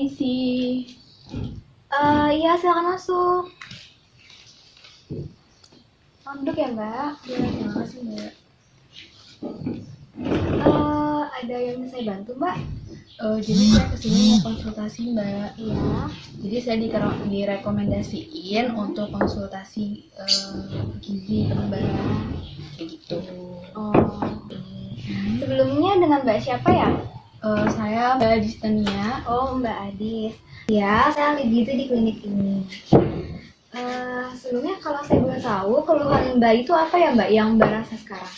permisi. Iya, silakan masuk. Duduk ya, Mbak. Ya, terima kasih Mbak. Ada yang bisa saya bantu, Mbak? Jadi saya kesini mau konsultasi Mbak. Iya. Jadi saya direkomendasiin untuk konsultasi gizi ke Mbak. Kayak gitu. Oh. Sebelumnya dengan Mbak siapa ya? Saya Mbak Distania. Oh, Mbak Adis. Ya, saya ahli gizi di klinik ini. Sebelumnya kalau saya boleh tahu, keluhan Mbak itu apa ya, Mbak, yang Mbak rasa sekarang?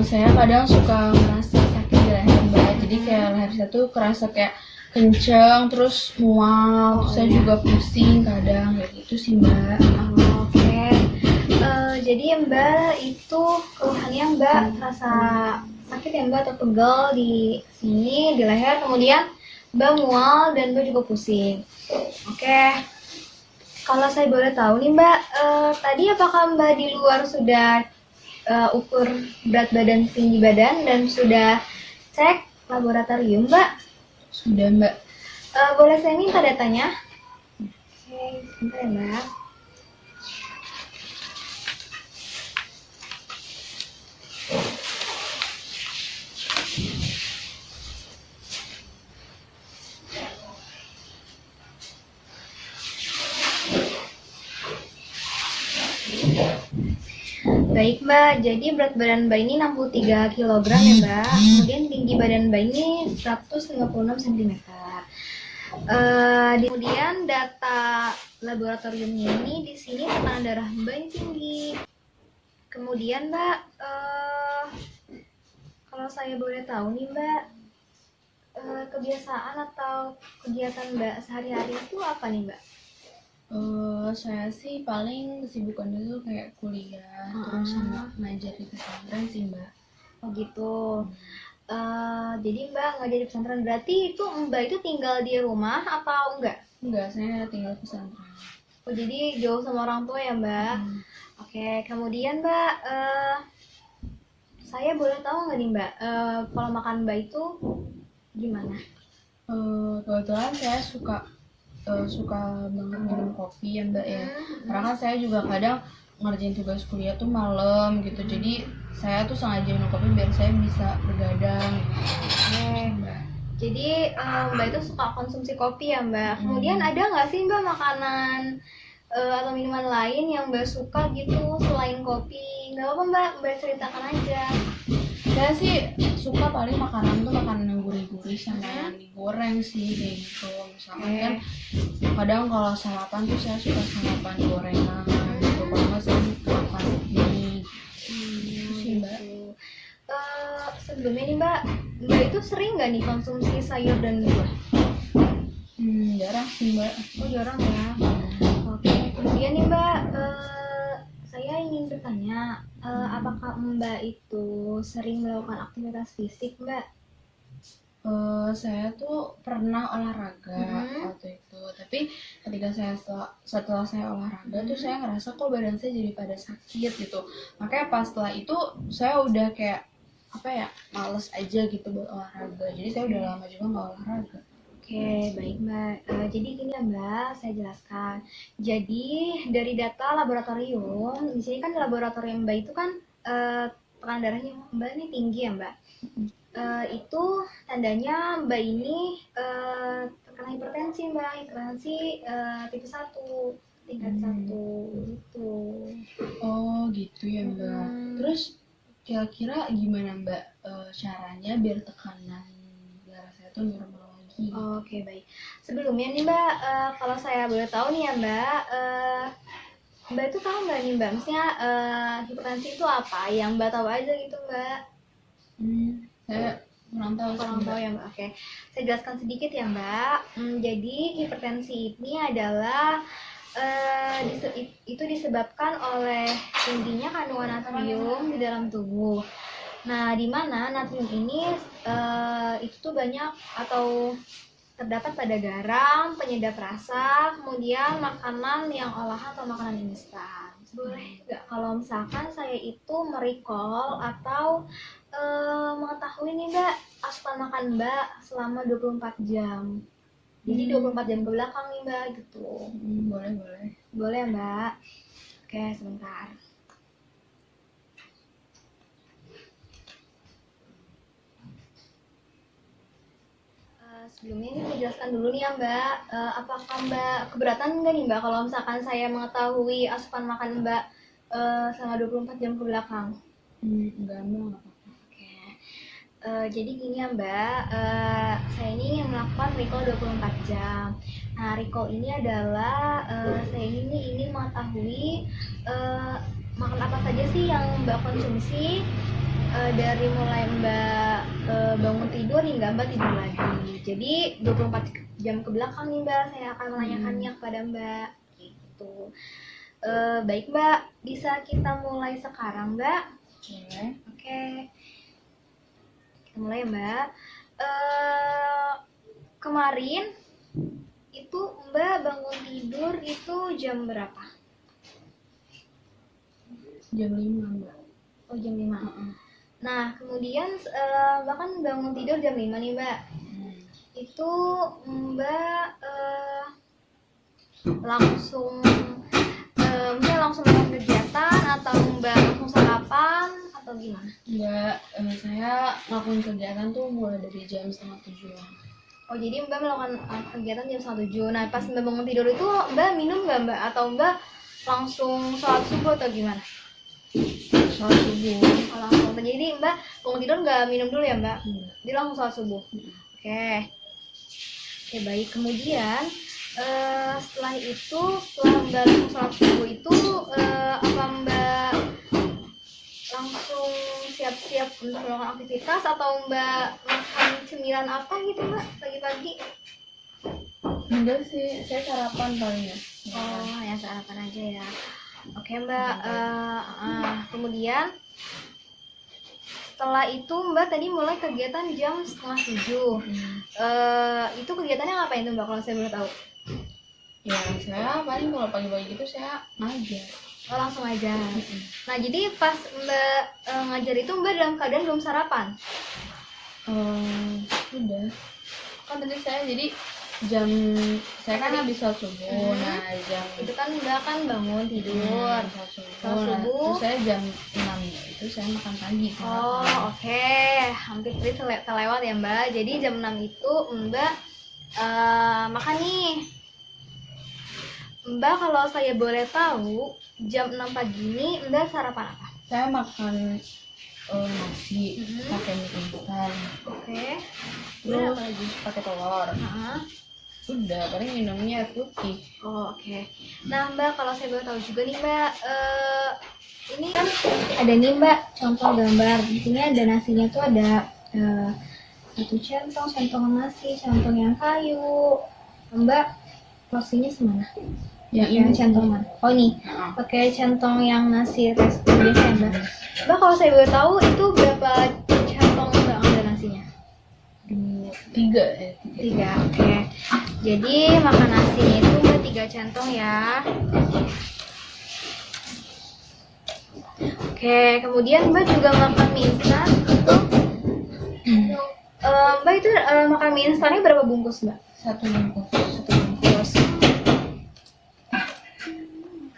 Saya kadang suka merasa sakit di leher Mbak. Jadi kayak leher saya tuh kerasa kayak kenceng, terus mual, terus saya juga pusing kadang, kayak gitu sih Mbak. Oke. Jadi Mbak itu keluhannya Mbak rasa sakit ya Mbak, atau pegel di sini, di leher, kemudian Mbak mual dan Mbak juga pusing. Oke. Kalau saya boleh tahu nih Mbak, tadi apakah Mbak di luar sudah ukur berat badan, tinggi badan, dan sudah cek laboratorium Mbak? Sudah Mbak. Boleh saya minta datanya? Oke, sebentar ya Mbak. Baik Mbak, jadi berat badan Mbak ini 63 kg ya Mbak. Kemudian tinggi badan Mbak ini 156 cm. Kemudian data laboratoriumnya ini di sini tekanan darah Mbak ini tinggi. Kemudian Mbak, kalau saya boleh tahu nih Mbak, kebiasaan atau kegiatan Mbak sehari-hari itu apa nih Mbak? Saya sih paling kesibukannya tuh kayak kuliah, terus sama ngajar di pesantren sih Mbak. Oh gitu. Jadi Mbak ngajar di pesantren, berarti itu Mbak itu tinggal di rumah atau enggak? Enggak, saya tinggal pesantren. Oh jadi jauh sama orang tua ya Mbak? Oke, kemudian Mbak, saya boleh tahu nggak nih Mbak, kalau makan Mbak itu gimana? Kebetulan saya suka banget minum kopi ya Mbak ya. Karena kan saya juga kadang ngerjain tugas kuliah tuh malam gitu. Jadi saya tuh sengaja minum kopi biar saya bisa begadang. Oke. Mbak. Jadi Mbak itu suka konsumsi kopi ya Mbak. Kemudian ada nggak sih Mbak makanan atau minuman lain yang Mbak suka gitu selain kopi? Nggak apa Mbak, Mbak ceritakan aja. Saya sih suka paling makanan yang gurih-gurih sama yang digoreng sih kayak gitu. Misalkan kan kadang kalau sarapan tuh saya suka sarapan gorengan gitu. Kalau nggak saya makan mie. Itu sih Mbak. Sebelumnya nih Mbak itu sering nggak nih konsumsi sayur dan buah? Jarang sih Mbak. Oh jarang ya. Oke, kemudian nih Mbak, saya ingin bertanya, apakah Mbak itu sering melakukan aktivitas fisik Mbak? Saya tuh pernah olahraga waktu itu, tapi ketika setelah saya olahraga tuh saya ngerasa kok badan saya jadi pada sakit gitu. Makanya pas setelah itu saya udah kayak males aja gitu buat olahraga. Jadi saya udah lama juga nggak olahraga. Oke, baik Mbak. Jadi gini ya Mbak, saya jelaskan. Jadi dari data laboratorium, di sini kan laboratorium Mbak itu kan tekanan darahnya Mbak ini tinggi ya Mbak. Itu tandanya Mbak ini terkena hipertensi Mbak, hipertensi tipe 1, tingkat 1 gitu. Oh gitu ya Mbak. Terus kira-kira gimana Mbak caranya biar tekanan darah saya tuh normal lagi? Oke, baik. Sebelumnya nih Mbak, kalau saya boleh tahu nih ya Mbak, Mbak itu tahu nggak nih Mbak, maksudnya hipertensi itu apa? Yang Mbak tahu aja gitu Mbak. Saya kurang tahu ya Mbak. Oke, saya jelaskan sedikit ya Mbak. Jadi hipertensi ini adalah itu disebabkan oleh tingginya kandungan natrium di dalam tubuh. Nah, di mana natrium ini itu tuh banyak atau terdapat pada garam, penyedap rasa, kemudian makanan yang olahan atau makanan instan. Boleh nggak kalau misalkan saya itu merecall atau mengetahui nih Mbak asupan makan Mbak selama 24 jam? Jadi 24 jam ke belakang nih Mbak gitu. Boleh, boleh. Boleh ya Mbak? Oke, sebentar. Sebelumnya ini saya jelaskan dulu nih ya Mbak, apakah Mbak keberatan nggak nih Mbak kalau misalkan saya mengetahui asupan makan Mbak selama 24 jam ke belakang? Enggak, Mbak, nggak apa-apa. Oke. Jadi gini ya Mbak, saya ini ingin melakukan recall 24 jam. Nah, recall ini adalah saya ini ingin mengetahui makan apa saja sih yang Mbak konsumsi dari mulai Mbak bangun tidur hingga Mbak tidur lagi. Jadi 24 jam ke belakang nih Mbak, saya akan menanyakannya kepada Mbak. Gitu. Baik Mbak, bisa kita mulai sekarang Mbak? Oke. Kita mulai Mbak. Kemarin itu Mbak bangun tidur itu jam berapa? Jam 5, Mbak. Oh, jam 5. Nah, kemudian Mbak kan bangun tidur jam 5 nih Mbak. Itu Mbak langsung Mbak langsung melakukan kegiatan atau Mbak langsung sarapan atau gimana? Enggak, saya ngelakuin kegiatan tuh mulai dari jam 6:30. Oh, jadi Mbak melakukan kegiatan jam 6:30. Nah, pas Mbak bangun tidur itu Mbak minum nggak Mbak? Atau Mbak langsung sholat subuh atau gimana? Sholat subuh. Oh, langsung. Jadi Mbak bangun tidur nggak minum dulu ya Mbak? Dia langsung sholat subuh. Oke. Oke, baik. Kemudian setelah itu, setelah Mbak langsung sholat subuh itu, apa Mbak langsung siap-siap untuk melakukan aktivitas atau Mbak makan cemilan apa gitu Mbak pagi-pagi? Enggak sih, saya sarapan paling ya. Oh, ya sarapan aja ya. Oke Mbak, kemudian setelah itu Mbak tadi mulai kegiatan jam 6:30. Itu kegiatannya ngapain tuh Mbak kalau saya boleh tahu? Ya, saya paling kalau pagi-pagi gitu saya ngajar. Oh, langsung aja. Nah, jadi pas Mbak ngajar itu Mbak dalam keadaan belum sarapan? Sudah. Kan tadi saya jadi saya kan habis sholat subuh. Nah, jam Itu kan Mbak kan bangun tidur. sholat subuh. Sholat Nah, subuh. terus saya jam 6 itu saya makan pagi. Oh, oke. Hampir tadi terlewat ya Mbak. Jadi jam 6 itu Mbak makan nih. Mbak kalau saya boleh tahu jam 6 pagi ini Mbak sarapan apa? Saya makan nasi pakai mie instan. Oke. Terus pakai telur. Udah, paling minumnya air putih. Oh, oke. Nah Mbak kalau saya boleh tahu juga nih Mbak, ini kan ada nih Mbak contoh gambar. Di sini ada nasinya tuh ada satu centong nasi, centong yang kayu. Mbak porsinya semana? Yang centong mana? Oh nih, pakai centong yang nasi resto biasa ya Mbak. Mbak kalau saya boleh tahu itu berapa centong Mbak ambil nasinya? 3. 3, oke. Jadi makan nasinya itu Mbak 3 centong ya. Oke, kemudian Mbak juga makan mie instan itu. Mbak itu makan mie instannya berapa bungkus Mbak? 1 bungkus.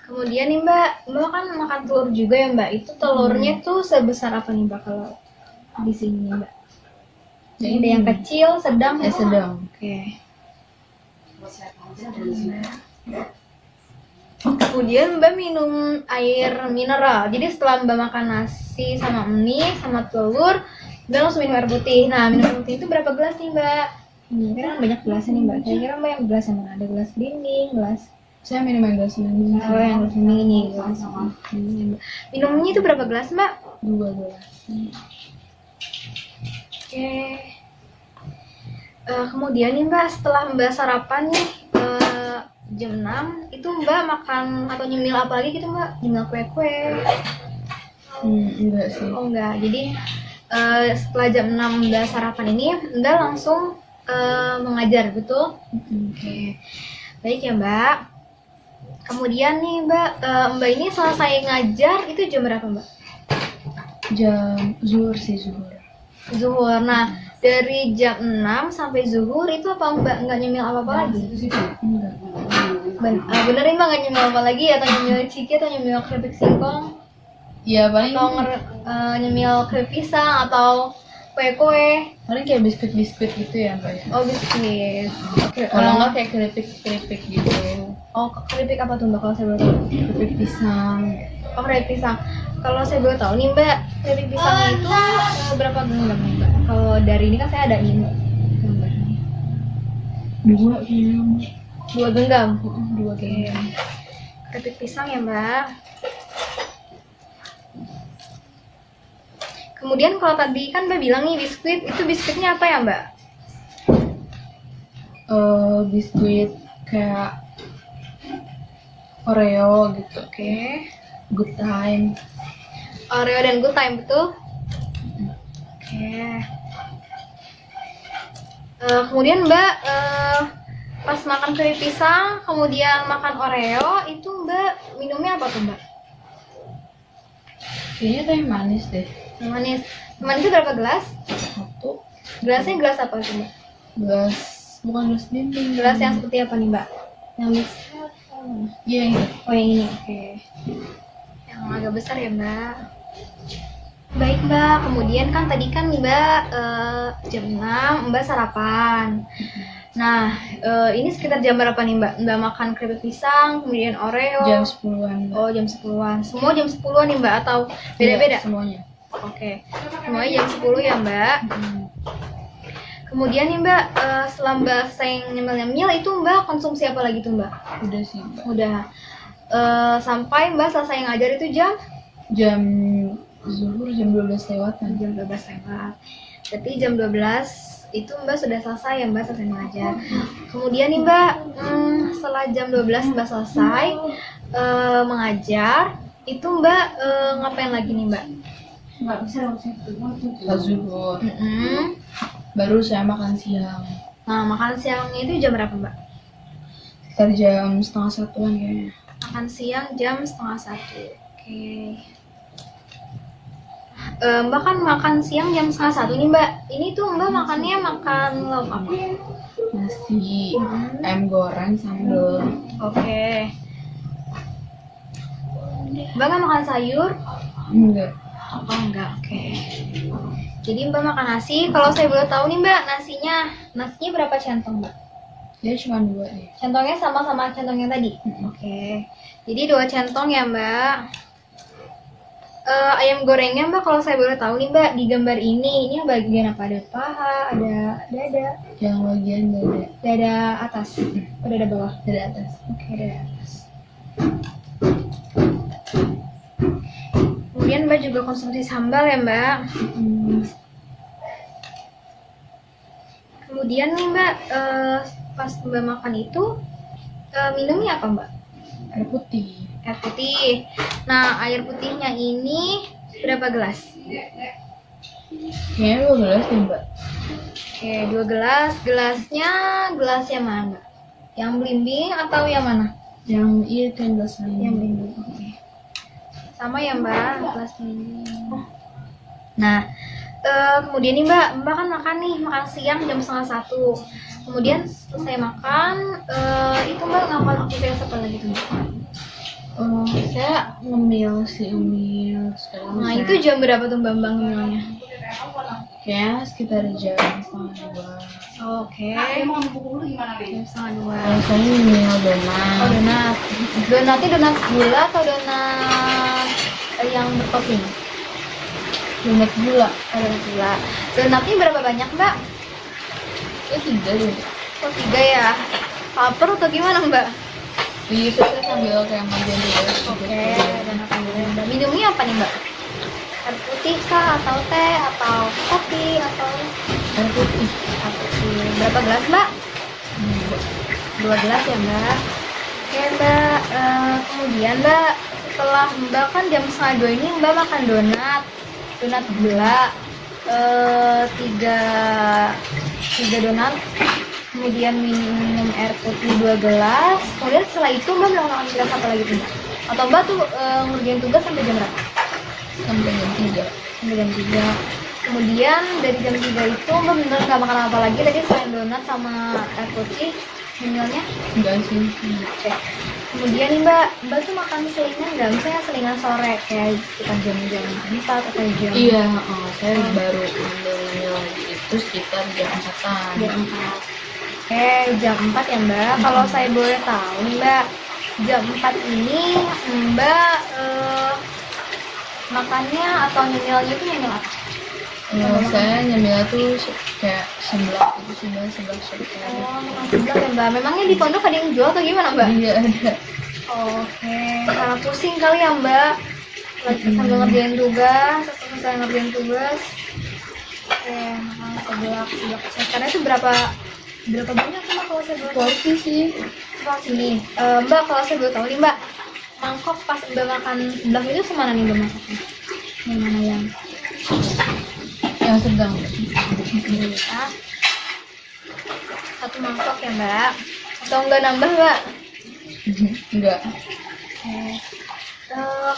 Kemudian nih Mbak kan makan telur juga ya Mbak. Itu telurnya tuh sebesar apa nih Mbak kalau di sini nih Mbak? Jadi ada yang kecil, sedang, sedang. Oke. Kemudian Mbak minum air mineral. Jadi setelah Mbak makan nasi sama mie sama telur, Mbak langsung minum air putih. Nah, minum air putih itu berapa gelas nih Mbak? Ini kan banyak gelasnya nih Mbak. Kira-kira Mbak yang gelas yang mana? Ada gelas bening, gelas. Saya minum yang gelas ini. Oh, yang gelas bening ini gelas. Minumnya itu berapa gelas Mbak? 2 gelas. Oke. Kemudian nih Mbak setelah Mbak sarapan nih jam 6 itu Mbak makan atau nyemil apa lagi gitu Mbak? Nyemil kue-kue? Enggak sih. Oh enggak, jadi setelah jam 6 Mbak sarapan ini Mbak langsung mengajar, betul? Oke. Baik ya Mbak. Kemudian nih Mbak, Mbak ini selesai ngajar itu jam berapa Mbak? Jam zuhur sih, zuhur. Zuhur. Nah, dari jam 6 sampai zuhur itu apa mbak nggak nyemil apa-apa lagi? Enggak. Benerin mbak nggak nyemil apa lagi, atau nyemil ciki atau nyemil keripik singkong Ya paling atau nyemil keripik pisang atau kue-kue? paling kayak biskuit-biskuit gitu ya Mbak ya. Oh biskuit. Oke. Kalau enggak kayak keripik-keripik gitu. Oh keripik apa tuh mbak kalau saya boleh tahu? Keripik pisang. Oh keripik pisang. Kalau saya boleh tahu nih mbak, keripik pisang itu berapa genggam nih mbak? Kalau dari ini kan saya ada ini gambarnya. 2 kayaknya. 2 genggam. 2 Oke. kayaknya. Keripik pisang ya mbak. Kemudian kalau tadi kan mbak bilang nih biskuit, itu biskuitnya apa ya mbak? Biskuit kayak Oreo gitu. Oke. Good time. Oreo dan Good Time betul? Oke. Kemudian mbak pas makan keripik pisang, kemudian makan Oreo, itu mbak minumnya apa tuh mbak? Kayaknya teh manis deh. Manis. Manisnya berapa gelas? 1 Gelasnya gelas apa tuh mbak? gelas, bukan gelas dinding. Gelas yang seperti apa nih mbak? Yang besar? Iya iya. Oh yang ini, oke. Yang agak besar ya mbak. Baik mbak, kemudian kan tadi kan mbak jam 6 mbak sarapan. Nah, ini sekitar jam berapa nih mbak? Mbak makan keripik pisang, kemudian Oreo. Jam 10-an. Oh jam 10-an. Semua jam 10-an nih mbak atau beda-beda? Iya, semuanya. Oke, semuanya jam 10 ya mbak. Kemudian nih mbak, setelah mbak selesai nyemil-nyemil itu mbak konsumsi apa lagi tuh mbak? Udah sih Mbak. Udah. Sampai mbak selesai ngajar itu jam Zuhur jam 12 lewatan. jam 12 lewat. Berarti jam 12 itu mbak sudah selesai ya mbak, selesai mengajar. Kemudian nih mbak, setelah jam 12 mbak selesai mengajar, itu mbak ngapain lagi nih mbak? Setelah zuhur. Baru Baru saya makan siang. Nah makan siangnya itu jam berapa mbak? Sekitar jam 12:30-an kayaknya. Makan siang jam 12:30. Oke. Mbak kan makan siang jam 12:30 nih mbak. Ini tuh mbak makannya makan lauk apa? Nasi, ayam goreng, sambal. Oke. Mbak nggak makan sayur? Enggak. Oh enggak, oke. Jadi mbak makan nasi. Kalau saya boleh tahu nih mbak, nasinya berapa centong mbak? Dia cuma 2 deh. Centongnya sama-sama centong yang tadi? Oke. Jadi 2 centong ya mbak. Ayam gorengnya mbak, kalau saya boleh tahu nih mbak, di gambar ini bagian apa? Ada paha, ada dada. Yang bagian dada. Dada atas. Oh, dada bawah. Dada atas. Oke, dada atas. Kemudian mbak juga konsumsi sambal ya mbak. Kemudian nih mbak, pas mbak makan itu minumnya apa mbak? Air putih. Air putih. Nah air putihnya ini berapa gelas? Kayaknya 12 deh Mbak. Oke, 2 gelas. Gelas yang mana mbak? Yang belimbing atau yang mana? Yang itu yang gelas lain. Yang belimbing. Oke. Sama ya mbak, gelas belimbing. Nah, kemudian nih mbak kan makan siang jam 12:30. Kemudian selesai makan, itu mbak ngapain aktivitas apa lagi tuh mbak? Saya ngemil sekarang. Nah itu jam berapa tuh mbak ngemilnya? Kayaknya sekitar jam 1:30. Oke. Jam 1:30. Saya ngemil donat. Oh donat. Donatnya donat gula atau donat yang bertopping? Donat gula. Donat gula. Donatnya berapa banyak mbak? Ya 3 deh. Oh 3 ya. Lapar atau gimana mbak? Itu saya sambil kayak makan juga. Oke. Donat gula. Minumnya apa nih mbak? Air putih kah atau teh atau kopi atau Air putih. air putih? Berapa gelas mbak? 2 gelas ya mbak. Oke mbak. Kemudian mbak, setelah mbak kan jam 1:30 ini mbak makan donat gula, 3 donat, kemudian minum air putih 2 gelas. Kemudian setelah itu mbak melakukan aktivitas apa lagi tuh mbak? Atau mbak tuh ngerjain tugas sampai jam berapa? Sampai jam 3. Sampai jam 3. Kemudian dari jam 3 itu mbak bener nggak makan apa lagi tadi selain donat sama air putih nyemilnya? Enggak sih. Oke. Kemudian nih mbak tuh makan selingan nggak? Misalnya selingan sore kayak sekitar jam-jam 4 atau jam? Iya, saya baru ambil itu sekitar jam 4-an. Jam 4. Oke, jam 4 ya mbak. Kalau saya boleh tahu nih mbak, jam 4 ini mbak makannya atau nyemilnya itu nyemil apa? Saya nyemil tuh kayak sebelah sebelah Oh, makan seblak ya mbak. Memangnya di pondok ada yang jual atau gimana mbak? Iya ada. Oke, karena pusing kali ya mbak. Lagi sambil ngerjain tugas atau sambil ngerjain tugas. Oke, makan seblak karena itu berapa banyak mbak kalau saya boleh tahu? Porsi sih. Mbak sini, mbak kalau saya boleh tahu nih mbak, mangkok pas mbak makan seblak itu semana nih mbak masaknya? Yang mana Yang sedang. ya? Satu mangkok ya mbak? Atau enggak nambah mbak? Enggak. Oke.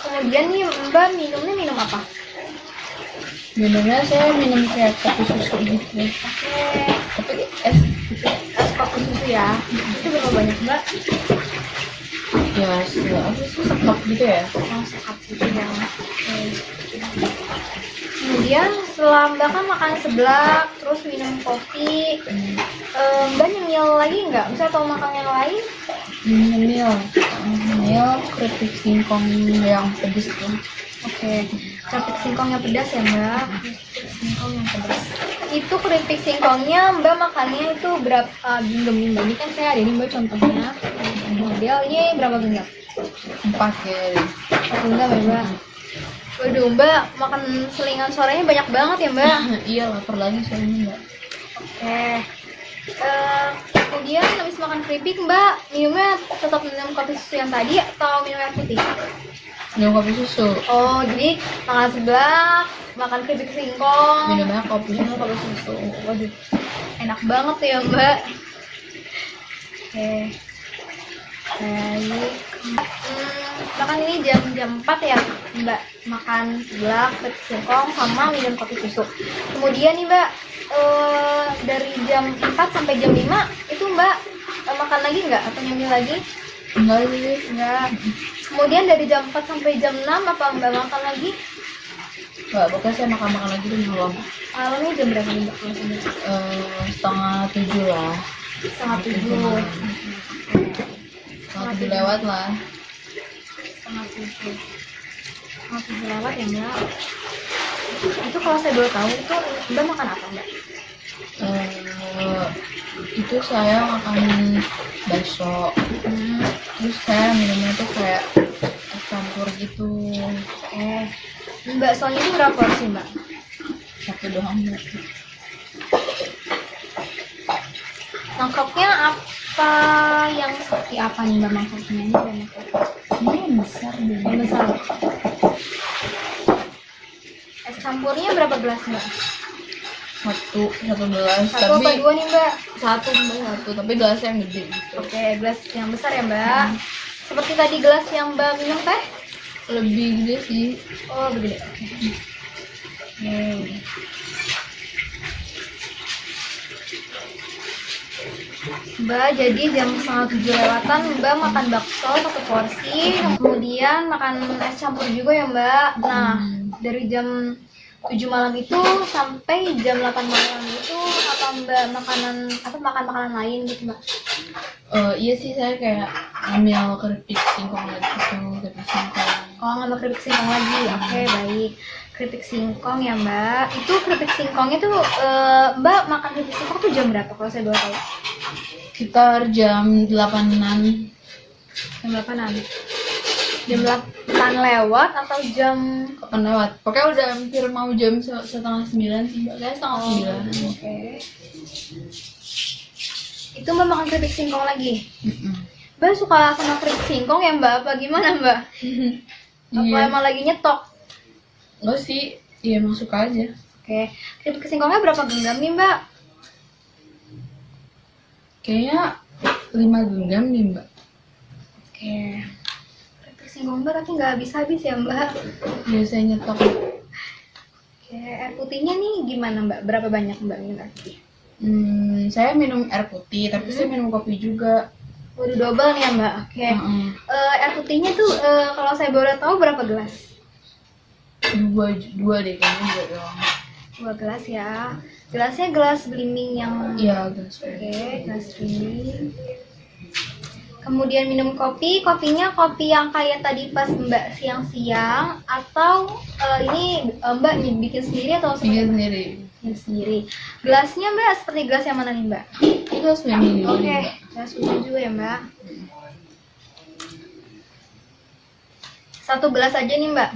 Kemudian nih mbak minumnya minum apa? Minumnya saya minum kayak kopi susu gitu. Oke. Tapi es gitu. Es kopi susu ya? Itu berapa banyak mbak? Ya, apa sih sekop gitu ya? Sekap gitu ya. Oke. Kemudian setelah mbak kan makan seblak, terus minum kopi, mbak nyemil lagi nggak? Misalnya atau makan yang lain? Nyemil keripik singkong yang pedes tuh. Oke, keripik singkong yang pedas ya mbak? Keripik singkong yang pedas. Itu keripik singkongnya mbak makannya itu berapa genggam nih mbak? Ini kan saya ada nih mbak contohnya. Model ini berapa genggam? 4 ya. 4 genggam ya mbak? Waduh mbak, makan selingan sorenya banyak banget ya mbak? Iya, lapar lagi soalnya mbak. Oke. Kemudian habis makan keripik mbak, minumnya tetap minum kopi susu yang tadi atau minum air putih? Minum kopi susu. Oh, jadi makan seblak, makan keripik singkong, Minumnya kopi minum susu. kopi susu. Waduh, enak banget tuh ya mbak. Oke. Baik. Makan ini jam 4 ya mbak, makan seblak, keripik singkong sama minum kopi susu. Kemudian nih mbak, dari jam 4 sampai jam 5 itu mbak makan lagi nggak atau nyemil lagi? Enggak sih. Enggak. Kemudian dari jam 4 sampai jam 6 apa mbak makan lagi? Enggak, pokoknya saya makan lagi tuh malam. Malamnya jam berapa nih mbak kalau sampai? 6:30 lah. 6:30. 6:30 lewat lah. 6:30. 6:30 lewat ya mbak. Itu kalau saya boleh tahu itu mbak makan apa mbak? Itu saya makan bakso. Terus saya minumnya tuh kayak es campur gitu. Mbak soalnya itu berapa porsi mbak? 1 doang mbak. Mangkoknya apa yang seperti apa nih mbak mangkoknya? Ini ada mangkok. Ini yang besar deh. Yang besar. Es campurnya berapa gelas mbak? Satu gelas. Satu apa dua nih mbak? Satu mbak, satu. Tapi gelasnya yang gede gitu. Oke, gelas yang besar ya mbak. Seperti tadi gelas yang mbak minum teh? Lebih gede sih. Oh gede. Oke. Mbak, jadi jam 6:30 lewatan mbak makan bakso 1 porsi, kemudian makan es campur juga ya mbak. Nah, dari jam 7 malam itu sampai jam 8 malam itu apa mbak makan makanan lain gitu mbak? Iya sih, saya kayak ngambil keripik singkong lagi gitu, keripik singkong. Oh, ngambil keripik singkong lagi. Oke, baik. Keripik singkong ya mbak. Itu keripik singkongnya tuh mbak makan keripik singkong tuh jam berapa kalau saya boleh tahu? Sekitar jam 8-an. Jam 8-an. Jam 8 lewat atau jam Kapan lewat? Pokoknya udah hampir mau jam 8:30 sih mbak. Kayak 8:30. Oke. Itu mbak makan keripik singkong lagi. Mbak suka sama keripik singkong ya mbak? Apa gimana mbak? Apa Iya. emang lagi nyetok? Enggak sih, iya emang suka aja. Oke. Keripik singkongnya berapa genggam nih mbak? Kayaknya 5 genggam nih mbak. Oke. Keripik singkong mbak tapi nggak habis-habis ya mbak? Biasanya nyetok. Oke, air putihnya nih gimana Mbak? Berapa banyak Mbak minum air putih? Saya minum air putih, tapi saya minum kopi juga. Waduh, double nih ya Mbak. Oke. Air putihnya tuh kalau saya boleh tahu berapa gelas? Dua deh kayaknya, dua doang. 2 gelas ya. Gelasnya gelas belimbing yang Iya, gelas. Oke, gelas belimbing. Kemudian minum kopinya kopi yang kayak tadi pas Mbak siang-siang atau ini Mbak bikin sendiri atau Bikin sendiri. Bikin sendiri. Gelasnya Mbak seperti gelas yang mana nih Mbak? Itu gelas ini. Oke, gelas minum juga ya Mbak. Satu gelas aja nih Mbak.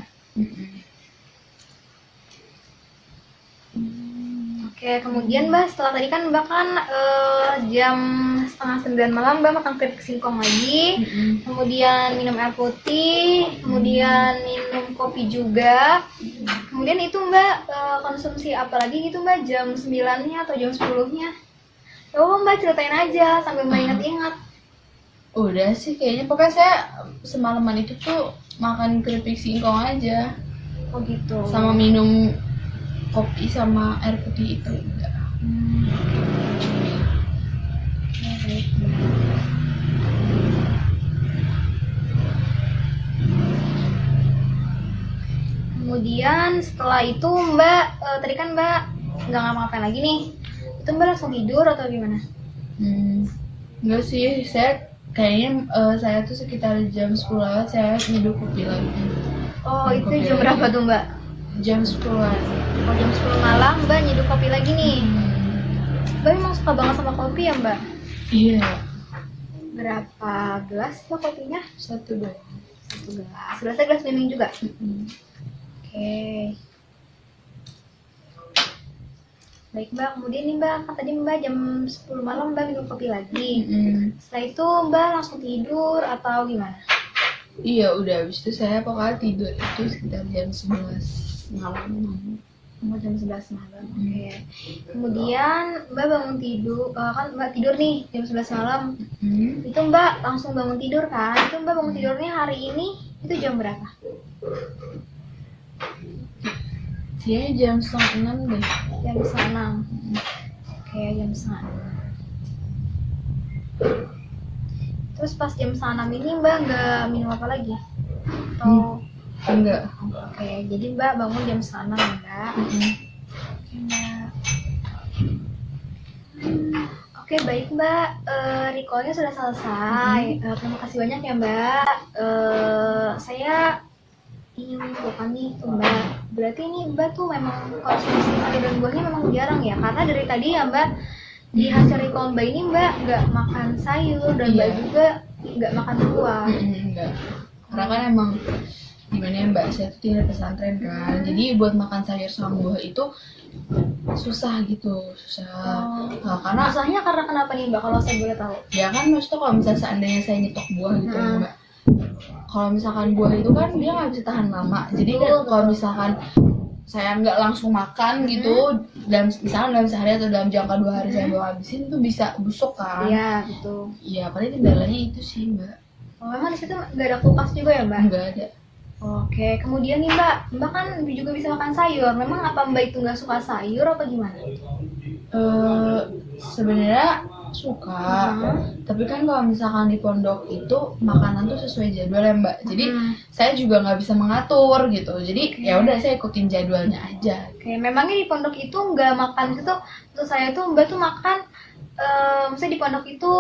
Oke, kemudian Mbak setelah tadi kan Mbak kan jam 8:30 malam Mbak makan keripik singkong lagi, kemudian minum air putih, kemudian minum kopi juga, kemudian itu Mbak konsumsi apa lagi gitu Mbak jam 9-nya atau jam 10-nya? Oh Mbak ceritain aja sambil Mbak ingat-ingat. Udah sih kayaknya, pokoknya saya semalaman itu tuh makan keripik singkong aja. Oh gitu. Sama minum kopi sama air putih itu enggak. Kemudian setelah itu Mbak tadi kan Mbak nggak ngapa-ngapain lagi nih, itu Mbak langsung tidur atau gimana? Enggak sih, saya kayaknya saya tuh sekitar jam 10 lewat saya minum kopi lagi. Oh itu jam berapa tuh Mbak? Jam 10-an. Oh, jam 10 malam Mbak nyeduh kopi lagi nih. Mbak memang suka banget sama kopi ya Mbak? Iya. Berapa gelas Mbak kopinya? 1 doang. 1 gelas. Gelasnya gelas belimbing juga? Oke. Baik Mbak, kemudian nih Mbak, kan tadi Mbak jam 10 malam Mbak minum kopi lagi. Setelah itu Mbak langsung tidur atau gimana? Iya, udah habis itu saya pokoknya tidur itu sekitar jam 11 malam. Jam 11 malam. Oke. Kemudian Mbak bangun tidur, kan Mbak tidur nih jam 11 malam. Itu Mbak langsung bangun tidur kan? Itu Mbak bangun tidurnya hari ini itu jam berapa? Kayaknya jam 5:30 deh. Jam 5:30. Oke, jam 5:30. Terus pas jam 5:30 ini Mbak nggak minum apa lagi? Atau enggak? Oke, jadi Mbak bangun jam 5:30 ya Mbak. Oke Mbak. Oke baik Mbak, recall-nya sudah selesai. Terima kasih banyak ya Mbak. Saya ingin mengumpulkan nih tuh Mbak. Berarti ini Mbak tuh memang konsumsi sayur dan buahnya memang jarang ya? Karena dari tadi ya Mbak di hasil recall Mbak ini Mbak nggak makan sayur dan Mbak juga nggak makan buah. Enggak. Karena kan emang gimana ya Mbak, saya tuh tinggal pesantren kan, jadi buat makan sayur sama buah itu susah gitu, susah. Nah, karena susahnya karena kenapa nih Mbak kalau saya boleh tahu? Ya kan maksudnya kalau misalnya seandainya saya nyetok buah gitu ya Mbak, kalau misalkan buah itu kan dia nggak bisa tahan lama, jadi kan kalau misalkan saya nggak langsung makan gitu, dan misalkan dalam sehari atau dalam jangka 2 hari saya bawa habisin tuh bisa busuk kan. Iya betul. Iya, paling kendalanya itu sih Mbak. Oh, memang di situ nggak ada kulkas juga ya Mbak? Nggak ada. Oke, kemudian nih Mbak kan juga bisa makan sayur. Memang apa Mbak itu nggak suka sayur apa gimana? Sebenarnya suka, tapi kan kalau misalkan di pondok itu makanan tuh sesuai jadwal ya Mbak. Jadi saya juga nggak bisa mengatur gitu. Jadi ya udah saya ikutin jadwalnya aja. Oke, memangnya di pondok itu nggak makan gitu? Terus saya tuh Mbak tuh makan, misalnya di pondok itu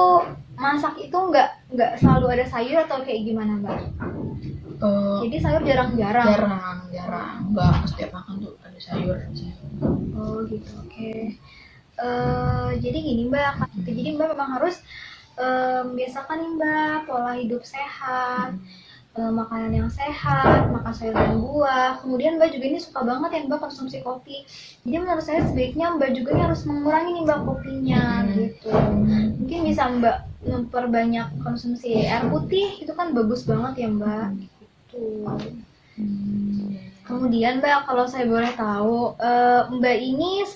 masak itu nggak selalu ada sayur atau kayak gimana Mbak? Jadi sayur jarang-jarang. Jarang. Nggak setiap makan tuh ada sayur aja. Oh gitu, oke. Jadi gini Mbak, jadi Mbak memang harus biasakan nih Mbak pola hidup sehat, makanan yang sehat, makan sayur dan buah. Kemudian Mbak juga ini suka banget ya Mbak konsumsi kopi. Jadi menurut saya sebaiknya Mbak juga ini harus mengurangi nih Mbak kopinya gitu. Mungkin bisa Mbak memperbanyak konsumsi air putih, itu kan bagus banget ya Mbak. Kemudian Mbak, kalau saya boleh tahu, Mbak ini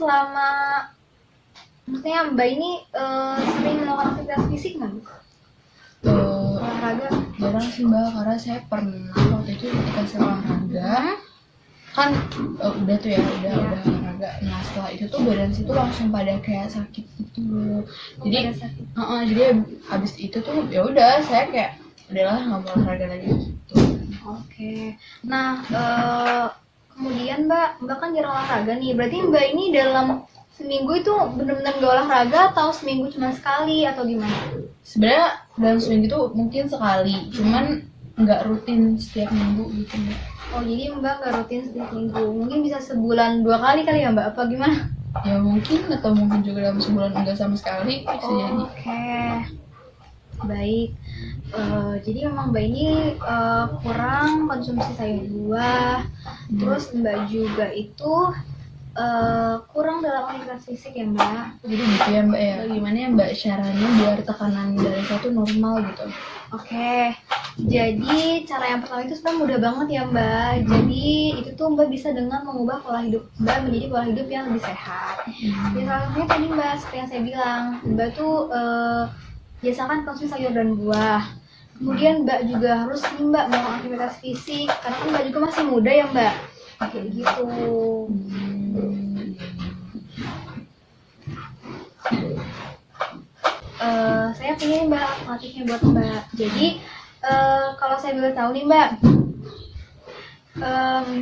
maksudnya Mbak ini sering melakukan aktivitas fisik nggak? Olahraga? Jarang sih Mbak, karena saya pernah waktu itu ketika saya olahraga, kan udah tuh ya udah olahraga. Nah setelah itu tuh badan situ langsung pada kayak sakit gitu. Jadi jadi abis itu tuh ya udah saya kayak udahlah nggak mau olahraga lagi gitu. Oke. Nah kemudian Mbak kan jarang olahraga nih. Berarti Mbak ini dalam seminggu itu benar-benar nggak olahraga atau seminggu cuma sekali atau gimana? Sebenarnya dalam seminggu itu mungkin sekali, cuman nggak rutin setiap minggu gitu Mbak. Oh jadi Mbak nggak rutin setiap minggu, mungkin bisa sebulan 2 kali kali ya Mbak, apa gimana? Ya mungkin, atau mungkin juga dalam sebulan enggak sama sekali bisa jadi. Oke. Baik. Jadi memang Mbak ini kurang konsumsi sayur buah, terus Mbak juga itu kurang dalam aktivitas fisik ya Mbak. Jadi gitu ya Mbak ya, gimana ya Mbak caranya biar tekanan darah saya tuh normal gitu? Oke, jadi cara yang pertama itu sebenarnya mudah banget ya Mbak. Jadi itu tuh Mbak bisa dengan mengubah pola hidup Mbak menjadi pola hidup yang lebih sehat. Jadi salah satunya tadi Mbak, seperti yang saya bilang, Mbak tuh biasakan konsumsi sayur dan buah. Kemudian Mbak juga harus nih Mbak melakukan aktivitas fisik, karena kan Mbak juga masih muda ya Mbak. Kayak gitu. Saya pengen Mbak alternatifnya buat Mbak. Jadi kalau saya boleh tahu nih Mbak,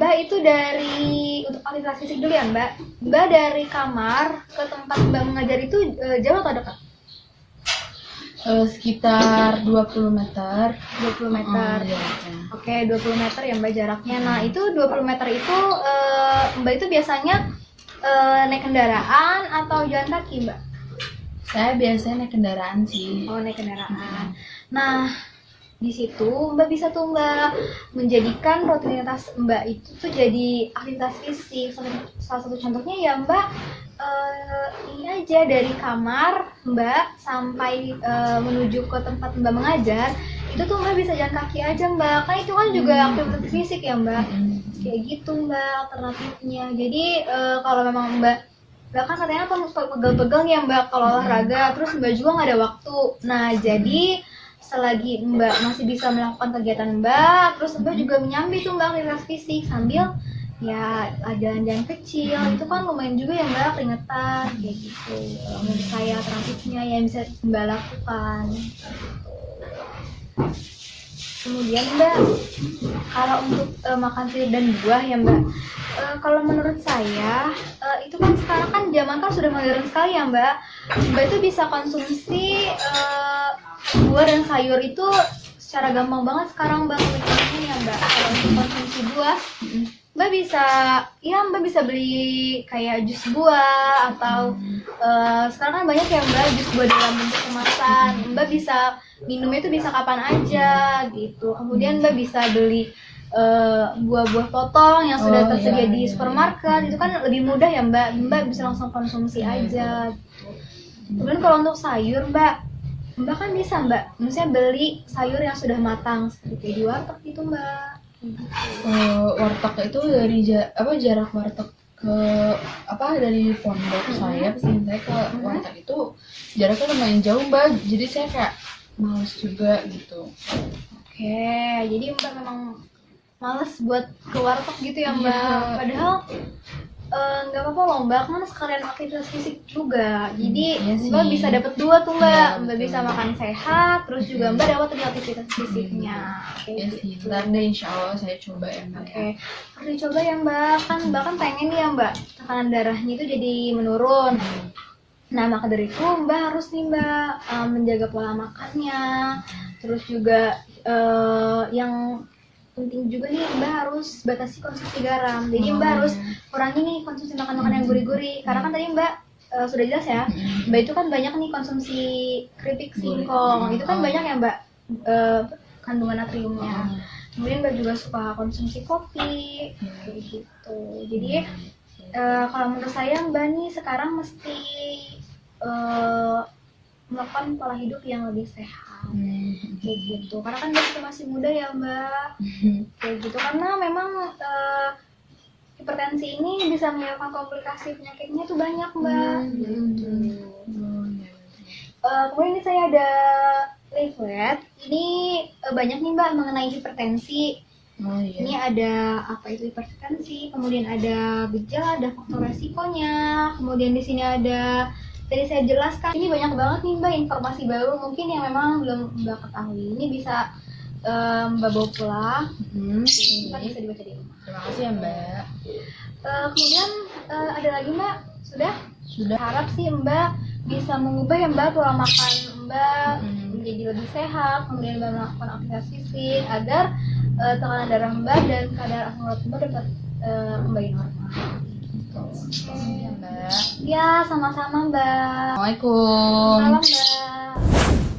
Mbak itu dari untuk aktivitas fisik dulu ya Mbak. Mbak dari kamar ke tempat Mbak mengajar itu jauh atau dekat? Sekitar 20 meter. 20 meter. Oke, 20 meter ya Mbak jaraknya. Nah itu 20 meter itu Mbak itu biasanya naik kendaraan atau jalan kaki Mbak? Saya biasanya naik kendaraan sih. Oh, naik kendaraan. Nah, di situ Mbak bisa tuh Mbak menjadikan rutinitas Mbak itu tuh jadi aktivitas fisik. Salah satu contohnya ya Mbak, ini aja dari kamar Mbak sampai menuju ke tempat Mbak mengajar, itu tuh Mbak bisa jalan kaki aja Mbak. Kan itu kan juga aktivitas fisik ya Mbak. Kayak gitu Mbak alternatifnya. Jadi kalau memang Mbak kan katanya kan pegel-pegel nih ya Mbak kalau olahraga, terus Mbak juga nggak ada waktu. Nah jadi selagi Mbak masih bisa melakukan kegiatan Mbak, terus Mbak juga menyambi tuh Mbak aktivitas fisik sambil ya jalan-jalan kecil, itu kan lumayan juga ya Mbak, keringetan kayak gitu. Menurut saya alternatifnya yang bisa Mbak lakukan. Kemudian Mbak, kalau untuk makan sayur dan buah ya Mbak, kalau menurut saya itu kan sekarang kan zaman kan sudah modern sekali ya Mbak. Mbak itu bisa konsumsi buah dan sayur itu secara gampang banget sekarang Mbak ini ya Mbak. Kalau untuk konsumsi buah, Mbak bisa beli kayak jus buah atau sekarang kan banyak ya Mbak jus buah dalam bentuk kemasan. Mbak bisa minumnya itu bisa kapan aja gitu. Kemudian Mbak bisa beli buah-buah potong yang sudah tersedia di supermarket, itu kan lebih mudah ya Mbak bisa langsung konsumsi aja gitu. Kemudian kalau untuk sayur Mbak kan bisa Mbak, misalnya beli sayur yang sudah matang seperti di warteg gitu Mbak. Warteg itu dari jarak warteg ke dari pondok saya, pesantren saya ke warteg itu jaraknya lumayan jauh Mbak, jadi saya kayak males juga gitu. Oke, jadi Mbak memang males buat ke warteg gitu ya Mbak. Padahal nggak apa-apa loh Mbak, kan sekalian aktivitas fisik juga. Jadi Mbak bisa dapat dua tuh Mbak. Mbak bisa makan sehat, terus juga Mbak dapat aktivitas fisiknya. Iya sih, ntar deh insya Allah saya coba ya Mbak. Oke, harus dicoba ya Mbak. Mbak kan pengen nih ya Mbak, tekanan darahnya itu jadi menurun. Nah maka dari itu Mbak harus nih Mbak menjaga pola makannya. Terus juga yang penting juga nih Mbak harus batasi konsumsi garam. Jadi Mbak harus kurangi nih konsumsi makan-makan yang gurih-gurih. Karena kan tadi Mbak sudah jelas ya, Mbak itu kan banyak nih konsumsi keripik singkong. Itu kan banyak ya Mbak kandungan natriumnya. Kemudian Mbak juga suka konsumsi kopi kayak gitu. Jadi kalau menurut saya Mbak nih sekarang mesti melakukan pola hidup yang lebih sehat kayak gitu, karena kan Mbak masih muda ya Mbak kayak gitu, karena memang hipertensi ini bisa menyebabkan komplikasi penyakitnya tuh banyak Mbak gitu. Kemudian ini saya ada leaflet, ini banyak nih Mbak mengenai hipertensi. Oh iya. Ini ada apa itu hipertensi, kemudian ada gejala, ada faktor resikonya, kemudian di sini ada tadi saya jelaskan. Ini banyak banget nih Mbak informasi baru mungkin yang memang belum Mbak ketahui. Ini bisa Mbak bawa pulang, kan bisa dibaca di rumah. Terima kasih ya Mbak. Kemudian ada lagi Mbak, sudah? Sudah. Harap sih Mbak bisa mengubah ya Mbak pola makan Mbak menjadi lebih sehat, kemudian Mbak melakukan aktivitas fisik agar tekanan darah Mbak dan kadar asam urat Mbak dapat kembali normal. Ya Mbak. Ya, sama-sama Mbak. Assalamualaikum. Salam Mbak.